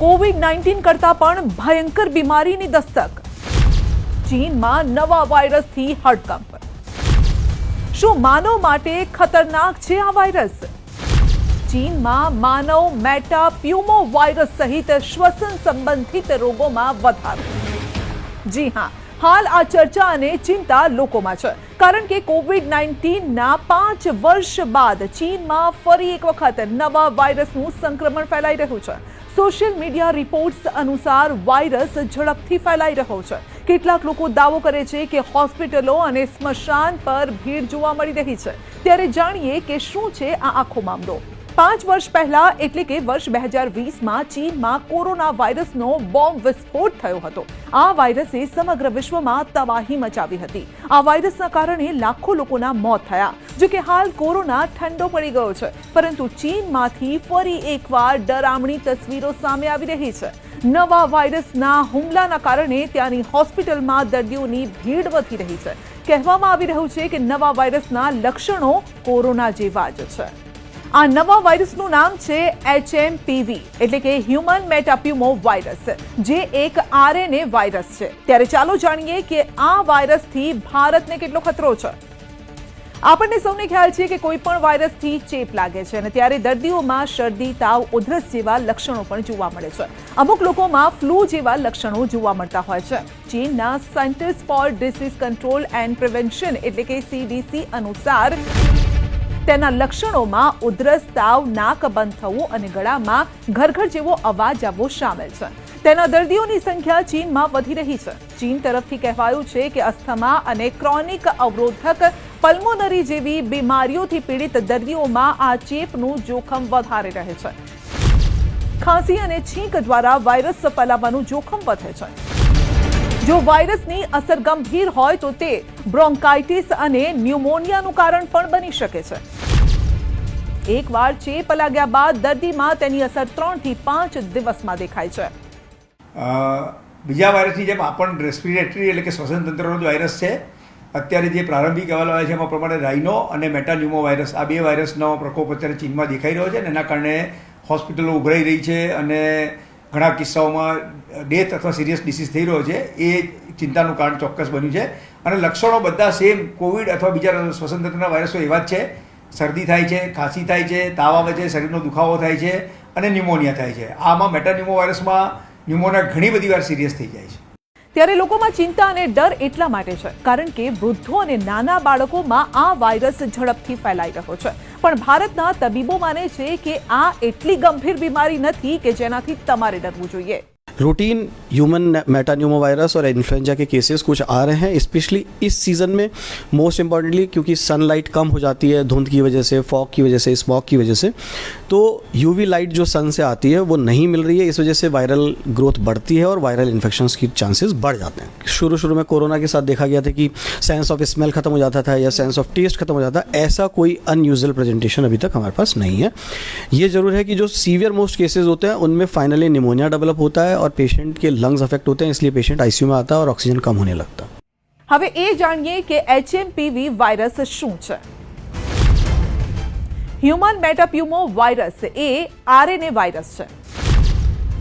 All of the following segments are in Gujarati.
કોવિડ-19 કરતાં પણ ભયંકર બીમારીની દસ્તક. ચીનમાં નવા વાયરસથી હડકંપ. શું માનવ માટે ખતરનાક છે આ વાયરસ? ચીનમાં માનવ મેટાપ્યુમો વાયરસ સહિત શ્વસન સંબંધિત રોગોમાં વધારો. જી હા, હાલ આ ચર્ચા અને ચિંતા લોકોમાં છે, કારણ કે કોવિડ-19ના 5 વર્ષ બાદ ચીનમાં ફરી એક વખત નવા વાયરસનું સંક્રમણ ફેલાઈ રહ્યું છે. સોશિયલ મીડિયા રિપોર્ટ્સ અનુસાર વાયરસ ઝડપથી ફેલાઈ રહ્યો છે. કેટલાક લોકો દાવો કરે છે કે હોસ્પિટલો અને સ્મશાન પર ભીડ જોવા મળી રહી છે. ત્યારે જાણીએ કે શું છે આ આખો મામલો. 5 વર્ષ પહેલા એટલે કે વર્ષ 2020માં ચીનમાં કોરોના વાયરસનો બોમ્બ વિસ્ફોટ થયો હતો. આ વાયરસે સમગ્ર વિશ્વમાં તબાહી મચાવી હતી. આ વાયરસના કારણે લાખો લોકોના મોત થયા. જો કે હાલ કોરોના ઠંડો પડી ગયો છે, પરંતુ ચીનમાંથી ફરી એકવાર ડરામણી તસવીરો સામે આવી રહી છે. નવા વાયરસના હુમલાના કારણે ત્યાંની હોસ્પિટલમાં દર્દીઓની ભીડ વધી રહી છે. કહેવામાં આવી રહ્યું છે કે નવા વાયરસના લક્ષણો કોરોના જેવા જ છે. આ નવા વાયરસનું નામ છે HMPV એટલે કે હ્યુમન મેટાપ્યુમો વાયરસ, જે એક RNA વાયરસ છે. ત્યારે ચાલો જાણીએ કે આ વાયરસથી ભારતને કેટલો ખતરો છે. આપણને સૌને ખ્યાલ છે કે કોઈ પણ વાયરસથી ચેપ લાગે છે અને ત્યારે દર્દીઓમાં શરદી, તાવ, ઉધરસ જેવા લક્ષણો પણ જોવા મળે છે. અમુક લોકોમાં ફ્લૂ જેવા લક્ષણો જોવા મળતા હોય છે. ચીનના centres for disease control and prevention એટલે કે CDC અનુસાર તેના લક્ષણોમાં ઉધરસ, તાવ, નાક બંધ થવું અને ગળામાં ઘરઘર જેવો અવાજ આવવો સામેલ છે. તેના દર્દીઓની સંખ્યા ચીનમાં વધી રહી છે. ચીન તરફથી કહેવાયું છે કે અસ્થમા અને ક્રોનિક અવરોધક પલ્મોનરી જેવી બીમારીઓથી પીડિત દર્દીઓમાં આ ચેપનું જોખમ વધારે રહે છે. ખાંસી અને છીંક દ્વારા વાયરસ ફેલાવાનું જોખમ વધે છે. જો વાયરસની અસર ગંભીર હોય તો તે બ્રોન્કાઇટિસ અને ન્યુમોનિયાનું કારણ પણ બની શકે છે. એકવાર ચેપ લાગ્યા બાદ દર્દીમાં તેની અસર 3 થી 5 દિવસમાં દેખાય છે. બીજા વાયરસની જેમ આ પણ રેસ્પિરેટરી એટલે કે શ્વસન તંત્રનો જ વાયરસ છે. અત્યારે જે પ્રારંભિક અહેવાલ આવે છે એમાં પ્રમાણે રાઇનો અને મેટાન્યુમો વાયરસ, આ બે વાયરસનો પ્રકોપ અત્યારે ચીનમાં દેખાઈ રહ્યો છે અને એના કારણે હોસ્પિટલો ઉભરાઈ રહી છે અને ઘણા કિસ્સાઓમાં ડેથ અથવા સિરિયસ ડિસીઝ થઈ રહ્યો છે. એ ચિંતાનું કારણ ચોક્કસ બન્યું છે. અને લક્ષણો બધા સેમ કોવિડ અથવા બીજા શ્વસન તંત્રના વાયરસો એવા જ છે. શરદી થાય છે, ખાંસી થાય છે, તાવ આવે છે, શરીરનો દુખાવો થાય છે અને ન્યુમોનિયા થાય છે. આમાં મેટાન્યુમો વાયરસમાં ન્યુમોનિયા ઘણી બધી વાર સિરિયસ થઈ જાય છે. ત્યારે લોકોમાં ચિંતા અને ડર એટલા માટે છે કારણ કે વૃદ્ધો અને નાના બાળકોમાં આ વાયરસ ઝડપથી ફેલાઈ રહ્યો છે. પણ ભારતના તબીબો માને છે કે આ એટલી ગંભીર બીમારી નથી કે જેનાથી તમારે ડરવું જોઈએ. रूटीन ह्यूमन मेटान्यूमो वायरस और इन्फ्लुएंजा के केसेस कुछ आ रहे हैं, स्पेशली इस सीज़न में. मोस्ट इम्पॉर्टेंटली क्योंकि सनलाइट कम हो जाती है धुंध की वजह से, फॉग की वजह से, स्मॉग की वजह से, तो यूवी लाइट जो सन से आती है वो नहीं मिल रही है. इस वजह से वायरल ग्रोथ बढ़ती है और वायरल इन्फेक्शंस की चांसेस बढ़ जाते हैं. शुरू में कोरोना के साथ देखा गया था कि सेंस ऑफ स्मेल खत्म हो जाता था या सेंस ऑफ टेस्ट खत्म हो जाता था. ऐसा कोई अनयूजुअल प्रेजेंटेशन अभी तक हमारे पास नहीं है. ये ज़रूर है कि जो सीवियर मोस्ट केसेज होते हैं उनमें फाइनली निमोनिया डेवलप होता है और पेशेंट के लंग्स अफेक्ट होते हैं, इसलिए पेशेंट आईसीयू में आता है और ऑक्सीजन कम होने लगता है. હવે એ જાણીએ કે HMPV વાયરસ શું છે. હ્યુમન મેટાપ્યુમો વાયરસ એ RNA વાયરસ છે.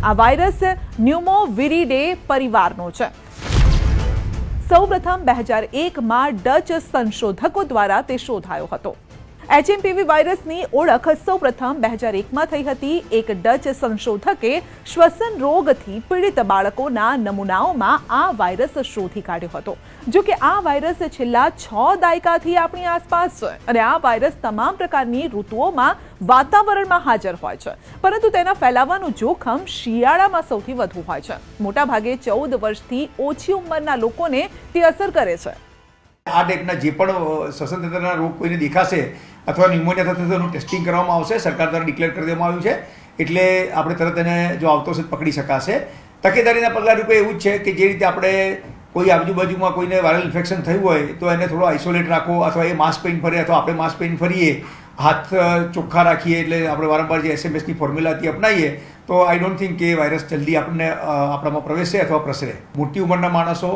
આ વાયરસ ન્યુમોવિરિડે પરિવારનો છે. સૌપ્રથમ 2001માં ડચ સંશોધકો દ્વારા તે શોધાયો હતો. HMPV વાયરસની ઓળખ સૌપ્રથમ 2001માં થઈ હતી. એક ડચ સંશોધકે શ્વસન રોગથી પીડિત બાળકોના નમૂનાઓમાં આ વાયરસ શોધી કાઢ્યો હતો. જો કે આ વાયરસ છેલ્લા 6 દાયકાથી આપણી આસપાસ છે અને આ વાયરસ તમામ પ્રકારની ઋતુઓમાં વાતાવરણમાં હાજર હોય છે, પરંતુ તેના ફેલાવાનું જોખમ શિયાળામાં સૌથી વધુ હોય છે. મોટાભાગે 14 વર્ષથી ઓછી ઉંમરના લોકોને તે અસર કરે છે. આ ટાઈપના જે પણ શ્વસન તંત્રના રોગ કોઈને દેખાશે અથવા ન્યુમોનિયા થશે તો એનું ટેસ્ટિંગ કરવામાં આવશે. સરકાર દ્વારા ડિક્લેર કરી દેવામાં આવ્યું છે, એટલે આપણે તરત એને જો આવતો હશે પકડી શકાશે. તકેદારીના પગલાં રૂપે એવું જ છે કે જે રીતે આપણે કોઈ આજુબાજુમાં કોઈને વાયરલ ઇન્ફેક્શન થયું હોય તો એને થોડો આઇસોલેટ રાખો, અથવા એ માસ્ક પહેરીને ફરે અથવા આપણે માસ્ક પહેરીને ફરીએ, હાથ ચોખ્ખા રાખીએ, એટલે આપણે વારંવાર જે SMSની ફોર્મ્યુલા હતી અપનાવીએ તો આઈ ડોન્ટ થિંક કે વાયરસ જલ્દી આપણને આપણામાં પ્રવેશે અથવા પ્રસરે. મોટી ઉંમરના માણસો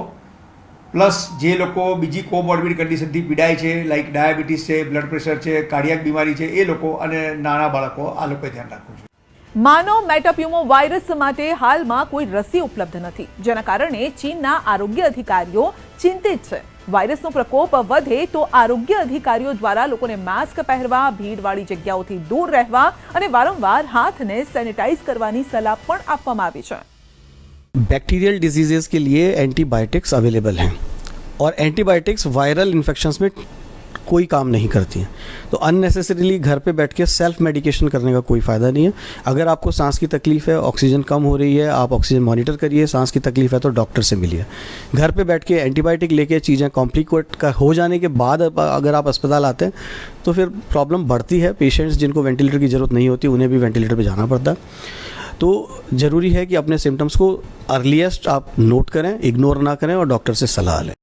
પ્લસ જે લોકો બીજી કોમોર્બિડ કન્ડિશનથી પીડાય છે, લાઈક ડાયાબિટીસ છે, બ્લડ પ્રેશર છે, કાર્ડિયાક બીમારી છે, એ લોકો અને નાના બાળકો, આ લોકોએ ધ્યાન રાખવું જોઈએ. માનો મેટાપ્યુમો વાયરસ માટે હાલમાં કોઈ રસી ઉપલબ્ધ નથી, જેના કારણે ચીનના આરોગ્ય અધિકારીઓ ચિંતિત છે. વાયરસનો પ્રકોપ વધે તો આરોગ્ય અધિકારીઓ દ્વારા લોકોને માસ્ક પહેરવા, ભીડવાળી જગ્યાઓથી દૂર રહેવા અને વારંવાર હાથને સેનિટાઈઝ કરવાની સલાહ પણ આપવામાં આવી છે. बैक्टीरियल डिजीजेस के लिए एंटीबायोटिक्स अवेलेबल हैं और एंटीबायोटिक्स वायरल इन्फेक्शंस में कोई काम नहीं करती हैं, तो अननेसेसरीली घर पे बैठ के सेल्फ मेडिकेशन करने का कोई फ़ायदा नहीं है. अगर आपको सांस की तकलीफ़ है, ऑक्सीजन कम हो रही है, आप ऑक्सीजन मॉनिटर करिए. सांस की तकलीफ़ है तो डॉक्टर से मिलिए. घर पे बैठ के एंटीबायोटिक लेके चीज़ें कॉम्प्लिकेट हो जाने के बाद अगर आप अस्पताल आते हैं तो फिर प्रॉब्लम बढ़ती है. पेशेंट्स जिनको वेंटिलेटर की ज़रूरत नहीं होती उन्हें भी वेंटिलेटर पर जाना पड़ता है. तो ज़रूरी है कि अपने सिम्टम्स को अर्लीस्ट आप नोट करें, इग्नोर ना करें और डॉक्टर से सलाह लें.